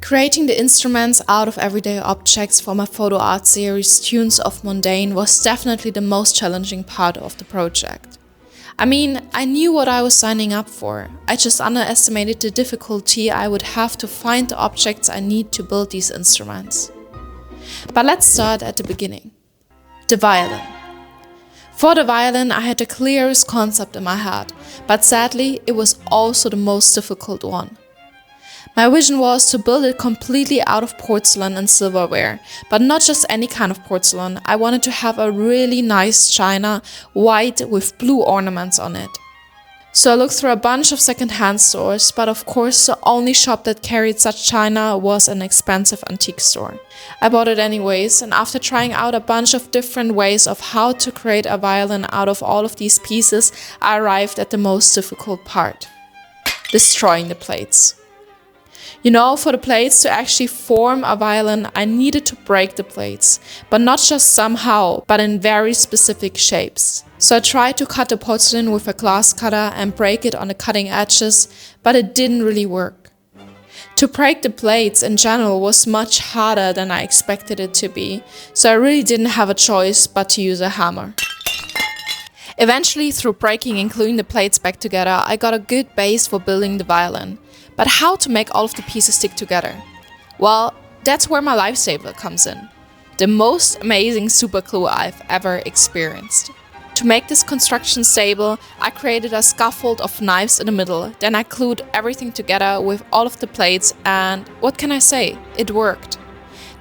Creating the instruments out of everyday objects for my photo art series Tunes of Mundane was definitely the most challenging part of the project. I mean, I knew what I was signing up for. I just underestimated the difficulty I would have to find the objects I need to build these instruments. But let's start at the beginning. The violin. For the violin, I had the clearest concept in my head, but sadly, it was also the most difficult one. My vision was to build it completely out of porcelain and silverware, but not just any kind of porcelain. I wanted to have a really nice china, white with blue ornaments on it. So I looked through a bunch of second-hand stores, but of course the only shop that carried such china was an expensive antique store. I bought it anyways, and after trying out a bunch of different ways of how to create a violin out of all of these pieces, I arrived at the most difficult part: destroying the plates. You know, for the plates to actually form a violin, I needed to break the plates, but not just somehow, but in very specific shapes. So I tried to cut the porcelain with a glass cutter and break it on the cutting edges, but it didn't really work. To break the plates in general was much harder than I expected it to be, so I really didn't have a choice but to use a hammer. Eventually, through breaking and gluing the plates back together, I got a good base for building the violin. But how to make all of the pieces stick together? Well, that's where my lifesaver comes in. The most amazing super glue I've ever experienced. To make this construction stable, I created a scaffold of knives in the middle. Then I glued everything together with all of the plates, and what can I say? It worked.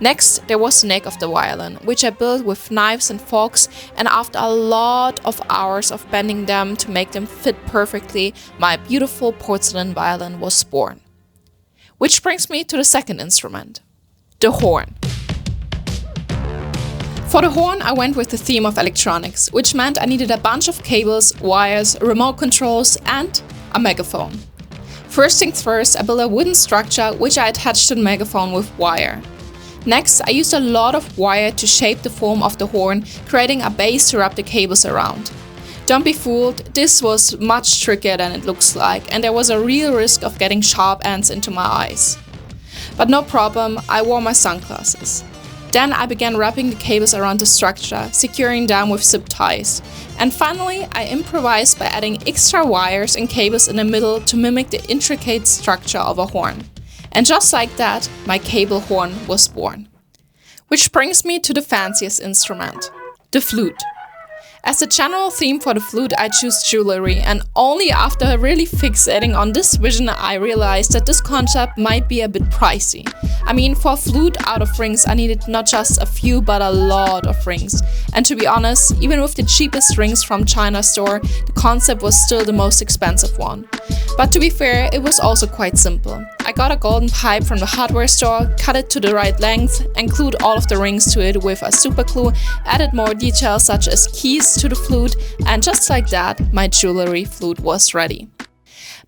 Next, there was the neck of the violin, which I built with knives and forks, and after a lot of hours of bending them to make them fit perfectly, my beautiful porcelain violin was born. Which brings me to the second instrument, the horn. For the horn, I went with the theme of electronics, which meant I needed a bunch of cables, wires, remote controls, and a megaphone. First things first, I built a wooden structure, which I attached to the megaphone with wire. Next, I used a lot of wire to shape the form of the horn, creating a base to wrap the cables around. Don't be fooled, this was much trickier than it looks like, and there was a real risk of getting sharp ends into my eyes. But no problem, I wore my sunglasses. Then I began wrapping the cables around the structure, securing them with zip ties. And finally, I improvised by adding extra wires and cables in the middle to mimic the intricate structure of a horn. And just like that, my cable horn was born. Which brings me to the fanciest instrument, the flute. As the general theme for the flute, I choose jewelry, and only after really fixating on this vision, I realized that this concept might be a bit pricey. I mean, for a flute out of rings, I needed not just a few, but a lot of rings. And to be honest, even with the cheapest rings from China store, the concept was still the most expensive one. But to be fair, it was also quite simple. I got a golden pipe from the hardware store, cut it to the right length, and glued all of the rings to it with a super glue, added more details such as keys to the flute, and just like that, my jewelry flute was ready.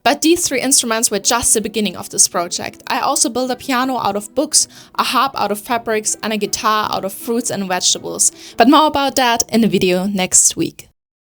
But these three instruments were just the beginning of this project. I also built a piano out of books, a harp out of fabrics, and a guitar out of fruits and vegetables. But more about that in the video next week.